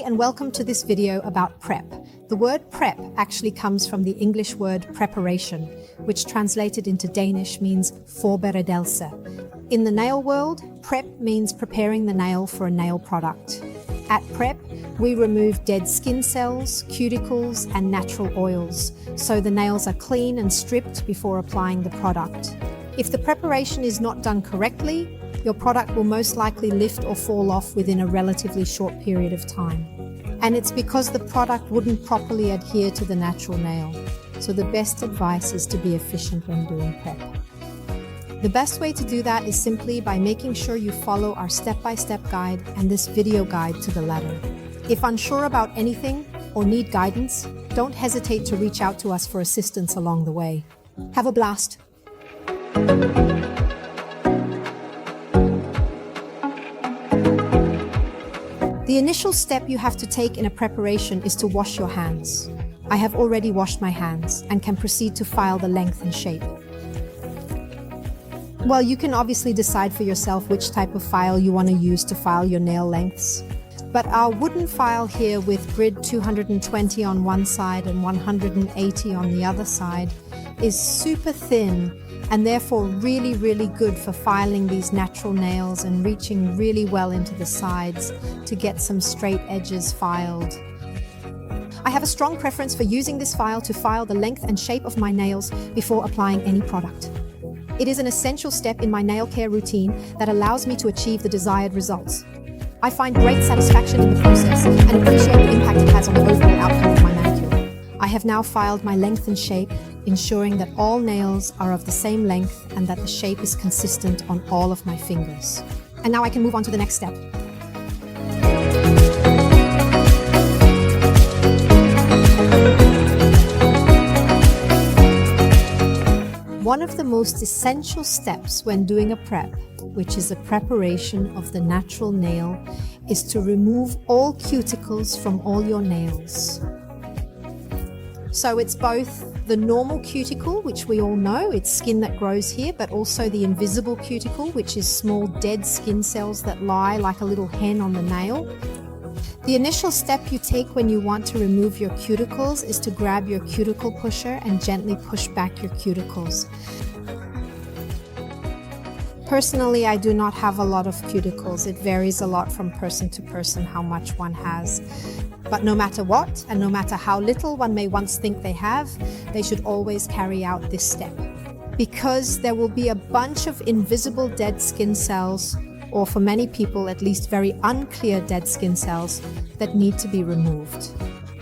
and welcome to this video about prep. The word prep actually comes from the English word preparation, which translated into Danish means forberedelse. In the nail world, prep means preparing the nail for a nail product. At prep, we remove dead skin cells, cuticles, and natural oils, so the nails are clean and stripped before applying the product. If the preparation is not done correctly, your product will most likely lift or fall off within a relatively short period of time. And it's because the product wouldn't properly adhere to the natural nail. So the best advice is to be efficient when doing prep. The best way to do that is simply by making sure you follow our step-by-step guide and this video guide to the letter. If unsure about anything or need guidance, don't hesitate to reach out to us for assistance along the way. Have a blast! The initial step you have to take in a preparation is to wash your hands. I have already washed my hands and can proceed to file the length and shape. Well, you can obviously decide for yourself which type of file you want to use to file your nail lengths. But our wooden file here with grid 220 on one side and 180 on the other side is super thin and therefore really good for filing these natural nails and reaching really well into the sides to get some straight edges filed. I have a strong preference for using this file to file the length and shape of my nails before applying any product. It is an essential step in my nail care routine that allows me to achieve the desired results. I find great satisfaction in the process and appreciate the impact it has on the overall outcome of my manicure. I have now filed my length and shape, ensuring that all nails are of the same length and that the shape is consistent on all of my fingers. And now I can move on to the next step. One of the most essential steps when doing a prep, which is a preparation of the natural nail, is to remove all cuticles from all your nails. So it's both the normal cuticle, which we all know, it's skin that grows here, but also the invisible cuticle, which is small dead skin cells that lie like a little hen on the nail. The initial step you take when you want to remove your cuticles is to grab your cuticle pusher and gently push back your cuticles. Personally, I do not have a lot of cuticles. It varies a lot from person to person how much one has. But no matter what, and no matter how little one may once think they have, they should always carry out this step. Because there will be a bunch of invisible dead skin cells, or for many people at least very unclear dead skin cells, that need to be removed.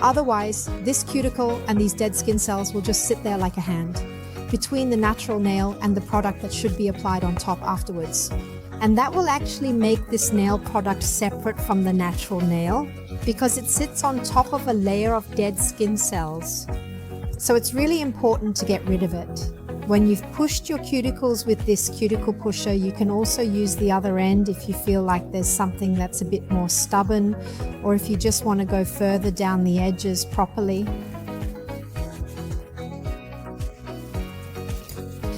Otherwise, this cuticle and these dead skin cells will just sit there like a hand, between the natural nail and the product that should be applied on top afterwards. And that will actually make this nail product separate from the natural nail, because it sits on top of a layer of dead skin cells. So it's really important to get rid of it. When you've pushed your cuticles with this cuticle pusher, you can also use the other end if you feel like there's something that's a bit more stubborn, or if you just want to go further down the edges properly.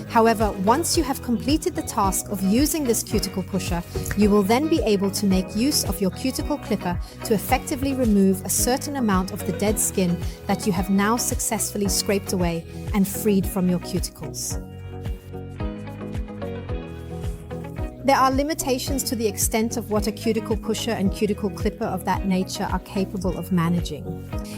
However, once you have completed the task of using this cuticle pusher, you will then be able to make use of your cuticle clipper to effectively remove a certain amount of the dead skin that you have now successfully scraped away and freed from your cuticles. There are limitations to the extent of what a cuticle pusher and cuticle clipper of that nature are capable of managing.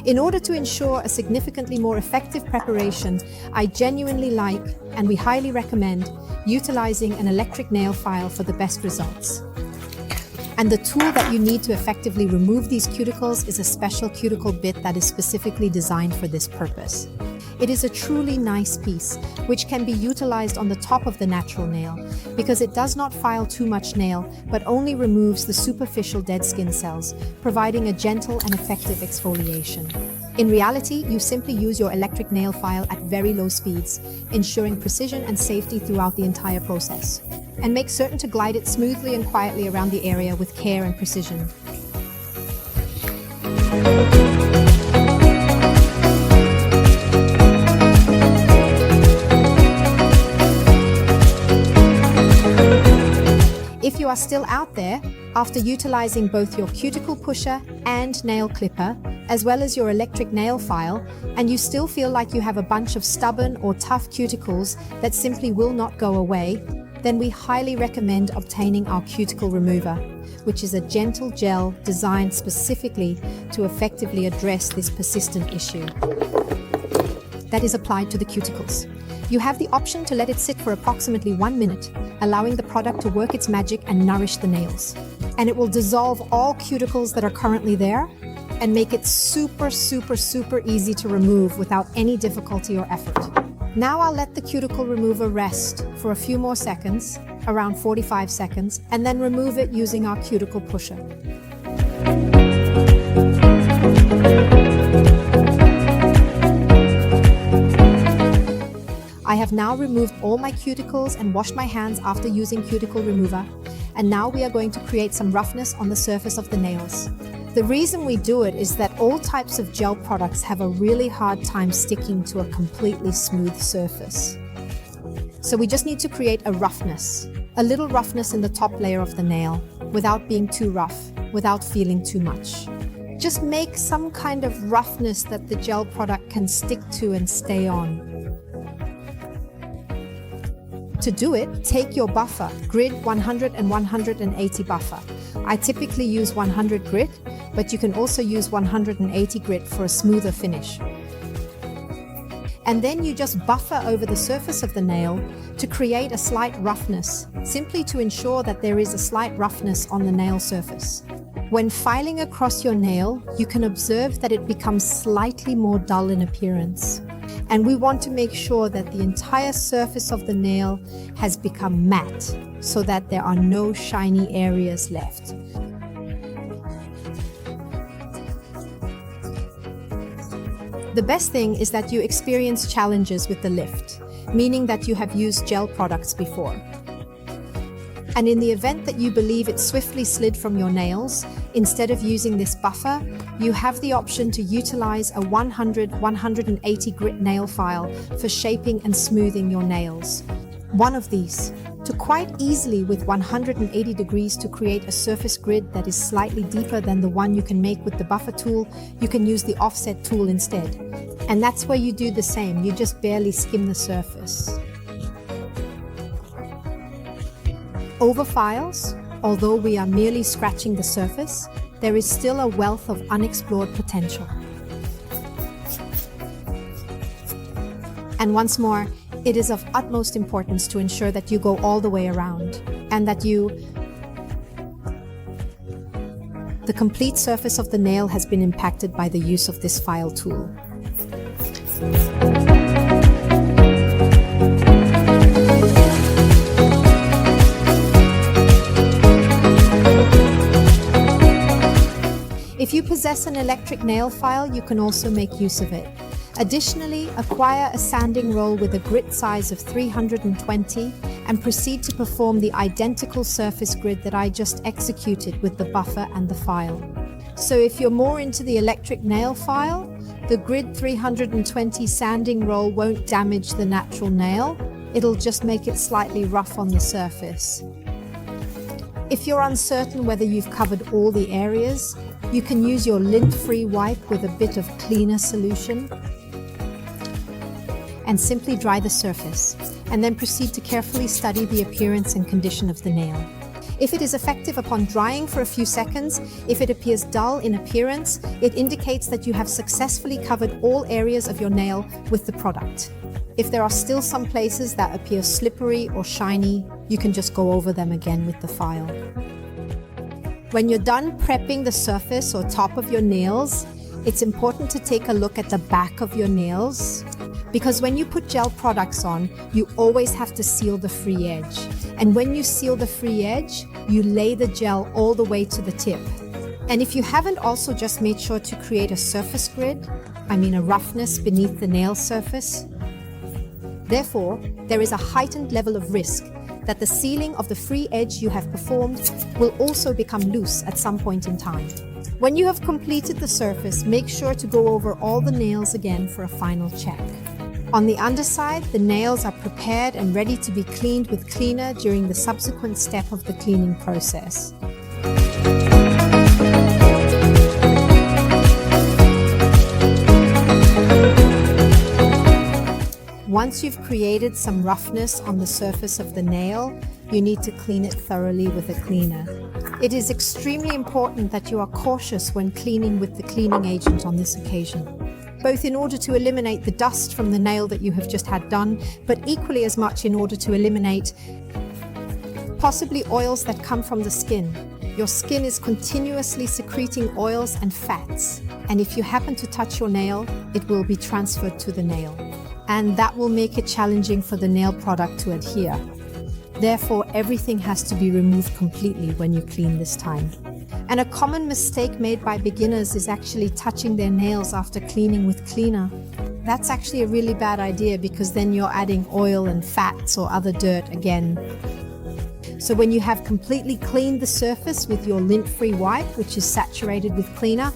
In order to ensure a significantly more effective preparation, I genuinely like, and we highly recommend, utilizing an electric nail file for the best results. And the tool that you need to effectively remove these cuticles is a special cuticle bit that is specifically designed for this purpose. It is a truly nice piece, which can be utilized on the top of the natural nail, because it does not file too much nail, but only removes the superficial dead skin cells, providing a gentle and effective exfoliation. In reality, you simply use your electric nail file at very low speeds, ensuring precision and safety throughout the entire process. And make certain to glide it smoothly and quietly around the area with care and precision. If you you are still out there, after utilizing both your cuticle pusher and nail clipper, as well as your electric nail file, and you still feel like you have a bunch of stubborn or tough cuticles that simply will not go away, then we highly recommend obtaining our cuticle remover, which is a gentle gel designed specifically to effectively address this persistent issue that is applied to the cuticles. You have the option to let it sit for approximately 1 minute, allowing the product to work its magic and nourish the nails. And it will dissolve all cuticles that are currently there and make it super easy to remove without any difficulty or effort. Now I'll let the cuticle remover rest for a few more seconds, around 45 seconds, and then remove it using our cuticle pusher. I have now removed all my cuticles and washed my hands after using cuticle remover, and now we are going to create some roughness on the surface of the nails. The reason we do it is that all types of gel products have a really hard time sticking to a completely smooth surface. So we just need to create a roughness, a little roughness in the top layer of the nail, without being too rough, without feeling too much. Just make some kind of roughness that the gel product can stick to and stay on. To do it, take your buffer, grit 100 and 180 buffer. I typically use 100 grit, but you can also use 180 grit for a smoother finish. And then you just buffer over the surface of the nail to create a slight roughness, simply to ensure that there is a slight roughness on the nail surface. When filing across your nail, you can observe that it becomes slightly more dull in appearance. And we want to make sure that the entire surface of the nail has become matte, so that there are no shiny areas left. The best thing is that you experience challenges with the lift, meaning that you have used gel products before. And in the event that you believe it swiftly slid from your nails, instead of using this buffer, you have the option to utilize a 100-180 grit nail file for shaping and smoothing your nails. One of these, to quite easily with 180 degrees to create a surface grid that is slightly deeper than the one you can make with the buffer tool, you can use the offset tool instead. And that's where you do the same, you just barely skim the surface. Over files, although we are merely scratching the surface, there is still a wealth of unexplored potential. And once more, it is of utmost importance to ensure that you go all the way around and that the complete surface of the nail has been impacted by the use of this file tool. If you possess an electric nail file, you can also make use of it. Additionally, acquire a sanding roll with a grit size of 320 and proceed to perform the identical surface grid that I just executed with the buffer and the file. So if you're more into the electric nail file, the grid 320 sanding roll won't damage the natural nail, it'll just make it slightly rough on the surface. If you're uncertain whether you've covered all the areas, you can use your lint-free wipe with a bit of cleaner solution and simply dry the surface, and then proceed to carefully study the appearance and condition of the nail. If it is effective upon drying for a few seconds, if it appears dull in appearance, it indicates that you have successfully covered all areas of your nail with the product. If there are still some places that appear slippery or shiny, you can just go over them again with the file. When you're done prepping the surface or top of your nails, it's important to take a look at the back of your nails, because when you put gel products on, you always have to seal the free edge. And when you seal the free edge, you lay the gel all the way to the tip. And if you haven't also just made sure to create a surface grid, a roughness beneath the nail surface, therefore, there is a heightened level of risk that the sealing of the free edge you have performed will also become loose at some point in time. When you have completed the surface, make sure to go over all the nails again for a final check. On the underside, the nails are prepared and ready to be cleaned with cleaner during the subsequent step of the cleaning process. Once you've created some roughness on the surface of the nail, you need to clean it thoroughly with a cleaner. It is extremely important that you are cautious when cleaning with the cleaning agent on this occasion, both in order to eliminate the dust from the nail that you have just had done, but equally as much in order to eliminate possibly oils that come from the skin. Your skin is continuously secreting oils and fats, and if you happen to touch your nail, it will be transferred to the nail. And that will make it challenging for the nail product to adhere. Therefore, everything has to be removed completely when you clean this time. And a common mistake made by beginners is actually touching their nails after cleaning with cleaner. That's actually a really bad idea because then you're adding oil and fats or other dirt again. So when you have completely cleaned the surface with your lint-free wipe, which is saturated with cleaner,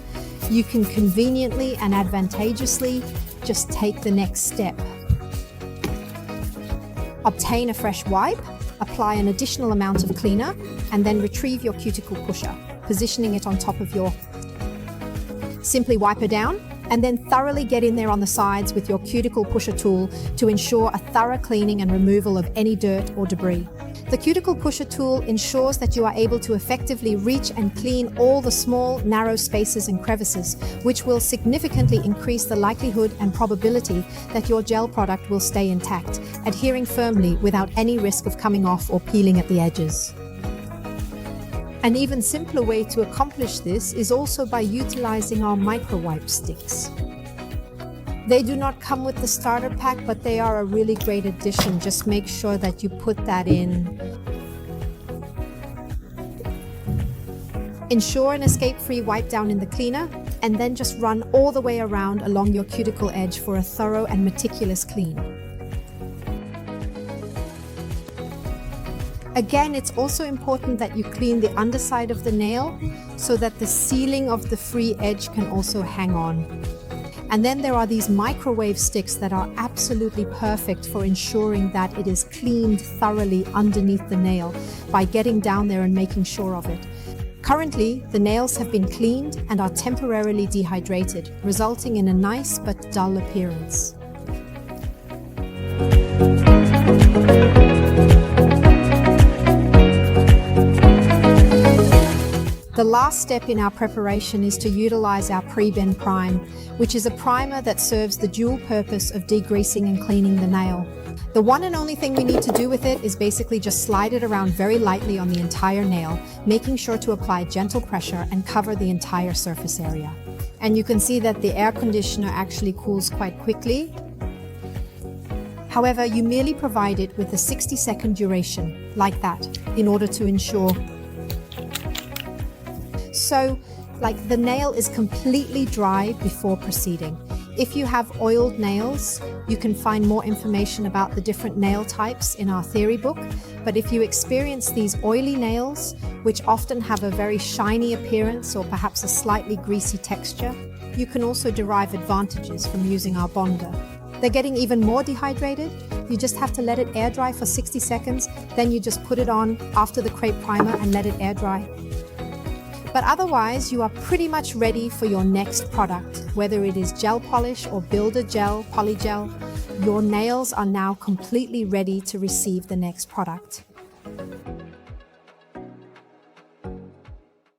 you can conveniently and advantageously just take the next step. Obtain a fresh wipe, apply an additional amount of cleaner, and then retrieve your cuticle pusher, positioning it on top of your... Simply wipe her down, and then thoroughly get in there on the sides with your cuticle pusher tool to ensure a thorough cleaning and removal of any dirt or debris. The cuticle pusher tool ensures that you are able to effectively reach and clean all the small, narrow spaces and crevices, which will significantly increase the likelihood and probability that your gel product will stay intact, adhering firmly without any risk of coming off or peeling at the edges. An even simpler way to accomplish this is also by utilizing our micro wipe sticks. They do not come with the starter pack, but they are a really great addition. Just make sure that you put that in. Ensure an escape-free wipe down in the cleaner, and then just run all the way around along your cuticle edge for a thorough and meticulous clean. Again, it's also important that you clean the underside of the nail so that the sealing of the free edge can also hang on. And then there are these microwave sticks that are absolutely perfect for ensuring that it is cleaned thoroughly underneath the nail by getting down there and making sure of it. Currently, the nails have been cleaned and are temporarily dehydrated, resulting in a nice but dull appearance. The last step in our preparation is to utilize our pre-bend prime, which is a primer that serves the dual purpose of degreasing and cleaning the nail. The one and only thing we need to do with it is basically just slide it around very lightly on the entire nail, making sure to apply gentle pressure and cover the entire surface area. And you can see that the air conditioner actually cools quite quickly. However, you merely provide it with a 60-second duration, like that, in order to ensure. So, the nail is completely dry before proceeding. If you have oiled nails, you can find more information about the different nail types in our theory book. But if you experience these oily nails, which often have a very shiny appearance or perhaps a slightly greasy texture, you can also derive advantages from using our bonder. They're getting even more dehydrated. You just have to let it air dry for 60 seconds. Then you just put it on after the crepe primer and let it air dry. But otherwise, you are pretty much ready for your next product. Whether it is gel polish or builder gel, polygel, your nails are now completely ready to receive the next product.